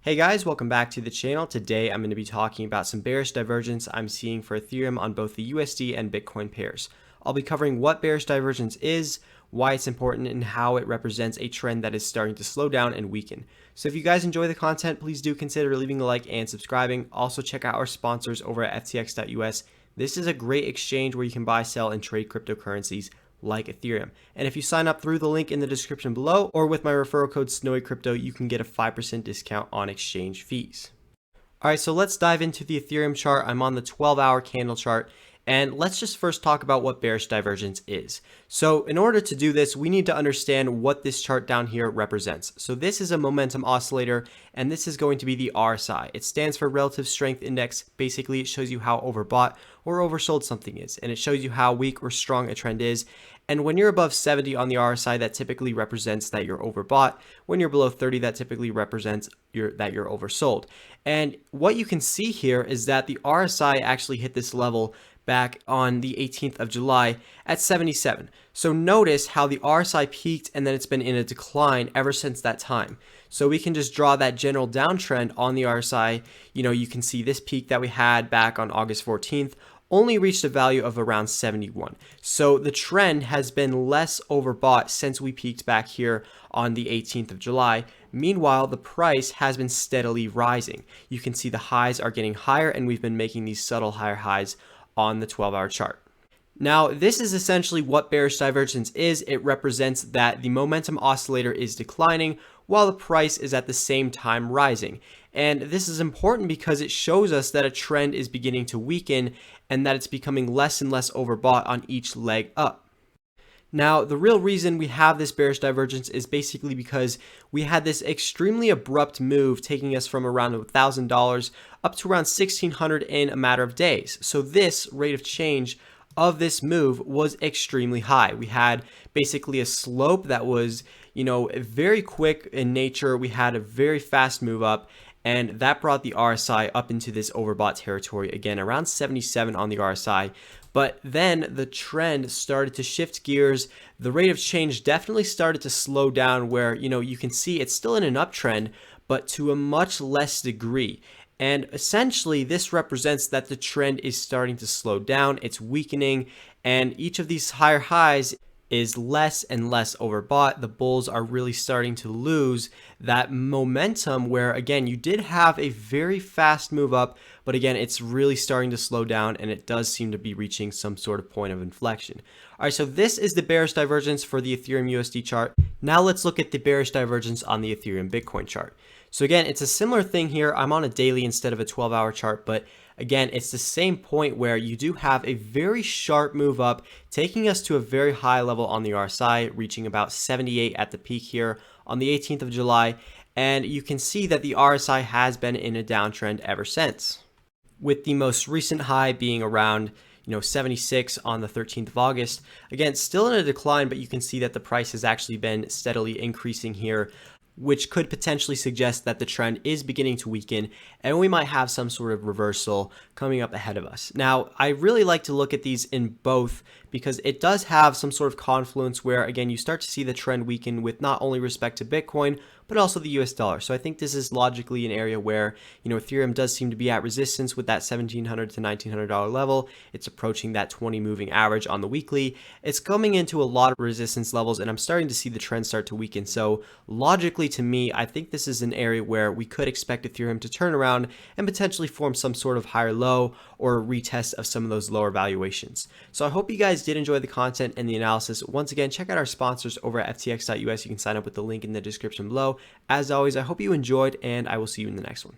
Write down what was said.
Hey guys, welcome back to the channel. Today I'm going to be talking about some bearish divergence I'm seeing for Ethereum on both the USD and Bitcoin pairs. I'll be covering what bearish divergence is, why it's important, and how it represents a trend that is starting to slow down and weaken. So if you guys enjoy the content, please do consider leaving a like and subscribing. Also check out our sponsors over at ftx.us. This is a great exchange where you can buy, sell, and trade cryptocurrencies like Ethereum. And if you sign up through the link in the description below or with my referral code SNOWYCRYPTO, you can get a 5% discount on exchange fees. All right, so let's dive into the Ethereum chart. I'm on the 12-hour candle chart. And let's just first talk about what bearish divergence is. So in order to do this, we need to understand what this chart down here represents. So this is a momentum oscillator, and this is going to be the RSI. It stands for Relative Strength Index. Basically, it shows you how overbought or oversold something is, and it shows you how weak or strong a trend is. And when you're above 70 on the RSI, that typically represents that you're overbought. When you're below 30, that typically represents that you're oversold. And what you can see here is that the RSI actually hit this level back on the 18th of July at 77. So notice how the RSI peaked and then it's been in a decline ever since that time. So we can just draw that general downtrend on the RSI. You can see this peak that we had back on August 14th only reached a value of around 71. So the trend has been less overbought since we peaked back here on the 18th of July. Meanwhile, the price has been steadily rising. You can see the highs are getting higher and we've been making these subtle higher highs on the 12-hour chart. Now, this is essentially what bearish divergence is. It represents that the momentum oscillator is declining while the price is at the same time rising. And this is important because it shows us that a trend is beginning to weaken and that it's becoming less and less overbought on each leg up. Now, the real reason we have this bearish divergence is basically because we had this extremely abrupt move taking us from around $1,000 up to around $1,600 in a matter of days. So this rate of change of this move was extremely high. We had basically a slope that was, very quick in nature. We had a very fast move up, and that brought the RSI up into this overbought territory again, around 77 on the RSI. But then the trend started to shift gears. The rate of change definitely started to slow down where, you can see it's still in an uptrend, but to a much less degree. And essentially, this represents that the trend is starting to slow down. It's weakening, and each of these higher highs is less and less overbought. The bulls are really starting to lose that momentum where, again, you did have a very fast move up, but again, it's really starting to slow down and it does seem to be reaching some sort of point of inflection. All right, so this is the bearish divergence for the Ethereum USD chart. Now let's look at the bearish divergence on the Ethereum Bitcoin chart. So again, it's a similar thing here. I'm on a daily instead of a 12-hour chart, but again, it's the same point where you do have a very sharp move up, taking us to a very high level on the RSI, reaching about 78 at the peak here on the 18th of July. And you can see that the RSI has been in a downtrend ever since, with the most recent high being around 76 on the 13th of August. Again, still in a decline, but you can see that the price has actually been steadily increasing here, which could potentially suggest that the trend is beginning to weaken and we might have some sort of reversal coming up ahead of us. Now, I really like to look at these in both because it does have some sort of confluence where, again, you start to see the trend weaken with not only respect to Bitcoin, but also the US dollar. So I think this is logically an area where, Ethereum does seem to be at resistance with that $1,700 to $1,900 level. It's approaching that 20 moving average on the weekly. It's coming into a lot of resistance levels and I'm starting to see the trend start to weaken. So logically to me, I think this is an area where we could expect Ethereum to turn around and potentially form some sort of higher low or a retest of some of those lower valuations. So I hope you guys did enjoy the content and the analysis. Once again, check out our sponsors over at ftx.us. You can sign up with the link in the description below. As always, I hope you enjoyed and I will see you in the next one.